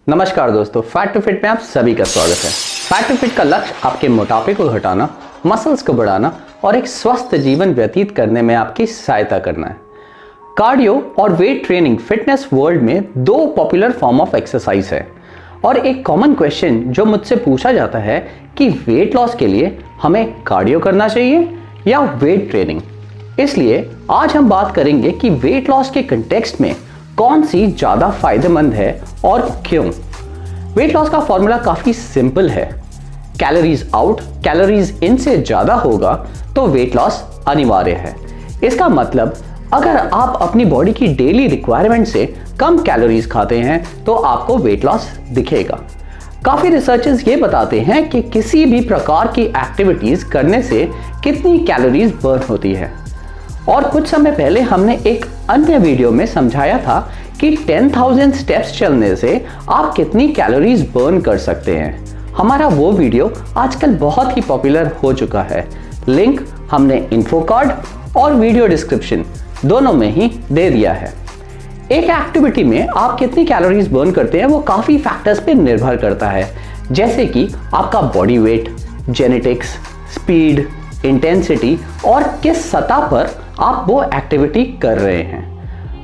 नमस्कार दोस्तों, fat to fit में आप सभी का स्वागत है। फैट टू फिट का लक्ष्य आपके मोटापे को घटाना, मसल्स को बढ़ाना और एक स्वस्थ जीवन व्यतीत करने में आपकी सहायता करना है। कार्डियो और वेट ट्रेनिंग फिटनेस वर्ल्ड में दो पॉपुलर फॉर्म ऑफ एक्सरसाइज है और एक कॉमन क्वेश्चन जो मुझसे पूछा जाता है कि वेट लॉस के लिए हमें कार्डियो करना चाहिए या वेट ट्रेनिंग। इसलिए आज हम बात करेंगे कि वेट लॉस के कंटेक्स्ट में कौन सी ज्यादा फायदेमंद है और क्यों। वेट लॉस का फॉर्मूला काफी सिंपल है, कैलोरीज आउट कैलोरीज इन से ज्यादा होगा तो वेट लॉस अनिवार्य है। इसका मतलब अगर आप अपनी बॉडी की डेली रिक्वायरमेंट से कम कैलोरीज खाते हैं तो आपको वेट लॉस दिखेगा। काफी रिसर्चर्स ये बताते हैं कि किसी भी प्रकार की एक्टिविटीज करने से कितनी कैलोरीज बर्न होती है। और कुछ समय पहले हमने एक अन्य वीडियो में समझाया था कि 10,000 स्टेप्स चलने से आप कितनी कैलोरीज बर्न कर सकते हैं। हमारा वो वीडियो आजकल बहुत ही पॉपुलर हो चुका है। लिंक हमने इन्फो कार्ड और वीडियो डिस्क्रिप्शन दोनों में ही दे दिया है। एक एक्टिविटी में आप कितनी कैलोरीज बर्न करते हैं वो काफी फैक्टर्स पे निर्भर करता है, जैसे कि आपका body weight, genetics, speed, intensity और किस सतह पर आप वो एक्टिविटी कर रहे हैं।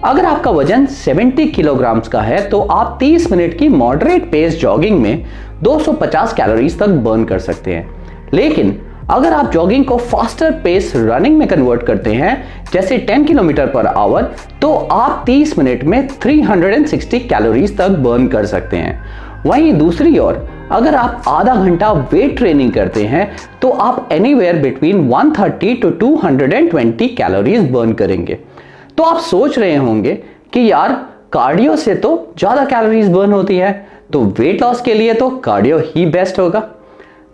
अगर आपका वजन 70 किलोग्राम्स का है तो आप 30 मिनट की मॉडरेट पेस जॉगिंग में 250 कैलोरीज तक बर्न कर सकते हैं। लेकिन अगर आप जॉगिंग को फास्टर पेस रनिंग में कन्वर्ट करते हैं, जैसे 10 किलोमीटर पर आवर, तो आप 30 मिनट में 360 कैलोरीज तक बर्न कर सकते हैं। वहीं दूसरी ओर अगर आप आधा घंटा वेट ट्रेनिंग करते हैं तो आप anywhere between 130 to 220 calories burn करेंगे। तो आप सोच रहे होंगे कि यार कार्डियो से तो ज्यादा कैलोरीज बर्न होती है, तो वेट लॉस के लिए तो कार्डियो ही बेस्ट होगा।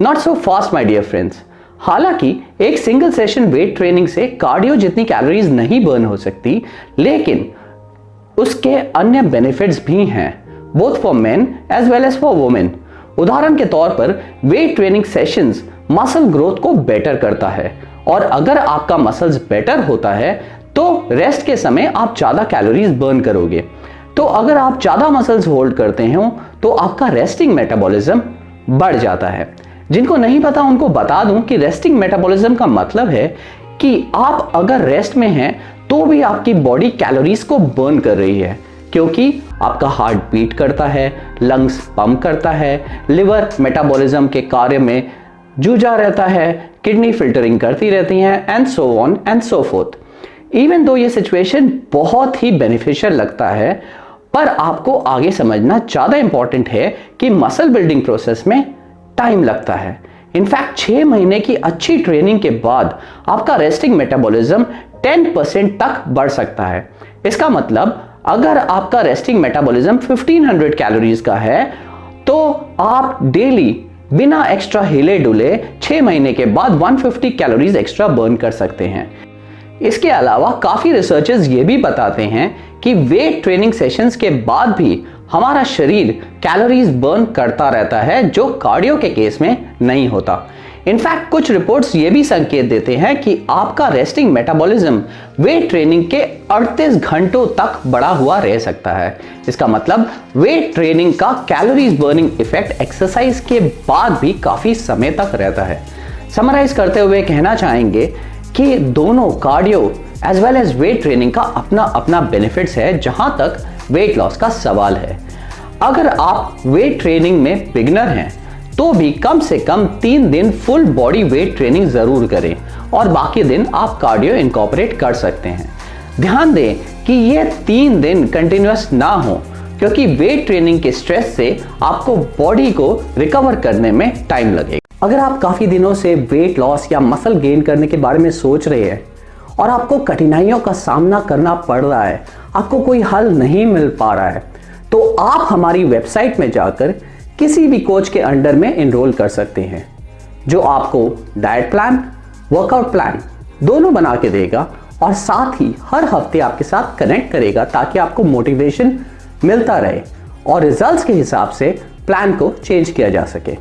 Not so fast my dear friends. हालांकि एक सिंगल सेशन वेट ट्रेनिंग से कार्डियो जितनी कैलोरीज नहीं बर्न हो सकती, लेकिन उसके अन्य बेनिफिट्स भी हैं, both for men as well as for women. उदाहरण के तौर पर weight training sessions muscle growth को बेटर करता है और अगर आपका मसल्स बेटर होता है तो रेस्ट के समय आप ज्यादा कैलोरीज बर्न करोगे। तो अगर आप ज्यादा मसल्स होल्ड करते हो तो आपका रेस्टिंग मेटाबॉलिज्म बढ़ जाता है। जिनको नहीं पता उनको बता दूं कि रेस्टिंग मेटाबॉलिज्म का मतलब है कि आप अगर रेस्ट में हैं तो भी आपकी बॉडी कैलोरीज को बर्न कर रही है, क्योंकि आपका हार्ट बीट करता है, लंग्स पंप करता है, लिवर मेटाबॉलिज्म के कार्य में जूझा रहता है, किडनी फिल्टरिंग करती रहती हैं and so on and so fourth. Even though ये सिचुएशन बहुत ही बेनिफिशियल लगता है, पर आपको आगे समझना ज्यादा इंपॉर्टेंट है कि मसल बिल्डिंग प्रोसेस में टाइम लगता है। इनफैक्ट 6 महीने की अच्छी ट्रेनिंग के बाद आपका रेस्टिंग मेटाबॉलिज्म 10% तक बढ़ सकता है। इसका मतलब अगर आपका रेस्टिंग मेटाबॉलिज्म 1500 कैलोरीज का है तो आप डेली बिना एक्स्ट्रा हिले डुले 6 महीने के बाद 150 कैलोरीज एक्स्ट्रा बर्न कर सकते हैं। इसके अलावा काफी रिसर्चर्स ये भी बताते हैं कि वेट ट्रेनिंग सेशंस के बाद भी हमारा शरीर कैलोरीज बर्न करता रहता है, जो कार्डियो के केस में नहीं होता। इनफैक्ट कुछ रिपोर्ट्स ये भी संकेत देते हैं कि आपका रेस्टिंग मेटाबॉलिज्म वेट ट्रेनिंग के 38 घंटों तक बढ़ा हुआ रह सकता है। इसका मतलब वेट ट्रेनिंग का कैलोरीज बर्निंग इफेक्ट एक्सरसाइज के बाद भी काफी समय तक रहता है। समराइज करते हुए कहना चाहेंगे कि दोनों cardio as well as weight training का अपना अपना बेनिफिट्स है, जहां तक वेट लॉस का सवाल है। अगर आप वेट ट्रेनिंग में बिगिनर हैं तो भी कम से कम 3 दिन फुल बॉडी वेट ट्रेनिंग जरूर करें और बाकी दिन आप कार्डियो इनकॉर्पोरेट कर सकते हैं। ध्यान दें कि ये 3 दिन कंटिन्यूअस ना हो, क्योंकि वेट ट्रेनिंग के स्ट्रेस से आपको बॉडी को रिकवर करने में टाइम लगेगा। अगर आप काफी दिनों से वेट लॉस या मसल गेन करने के बारे में सोच रहे हैं और आपको कठिनाइयों का सामना करना पड़ रहा है, आपको कोई हल नहीं मिल पा रहा है, तो आप हमारी वेबसाइट में जाकर किसी भी कोच के अंडर में एनरोल कर सकते हैं, जो आपको डाइट प्लान, वर्कआउट प्लान दोनों बना के देगा और साथ ही हर हफ्ते आपके साथ कनेक्ट करेगा, ताकि आपको मोटिवेशन मिलता रहे और रिजल्ट्स के हिसाब से प्लान को चेंज किया जा सके।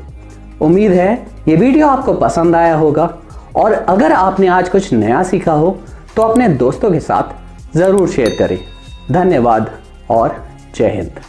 उम्मीद है ये वीडियो आपको पसंद आया होगा और अगर आपने आज कुछ नया सीखा हो तो अपने दोस्तों के साथ जरूर शेयर करें। धन्यवाद और जय हिंद।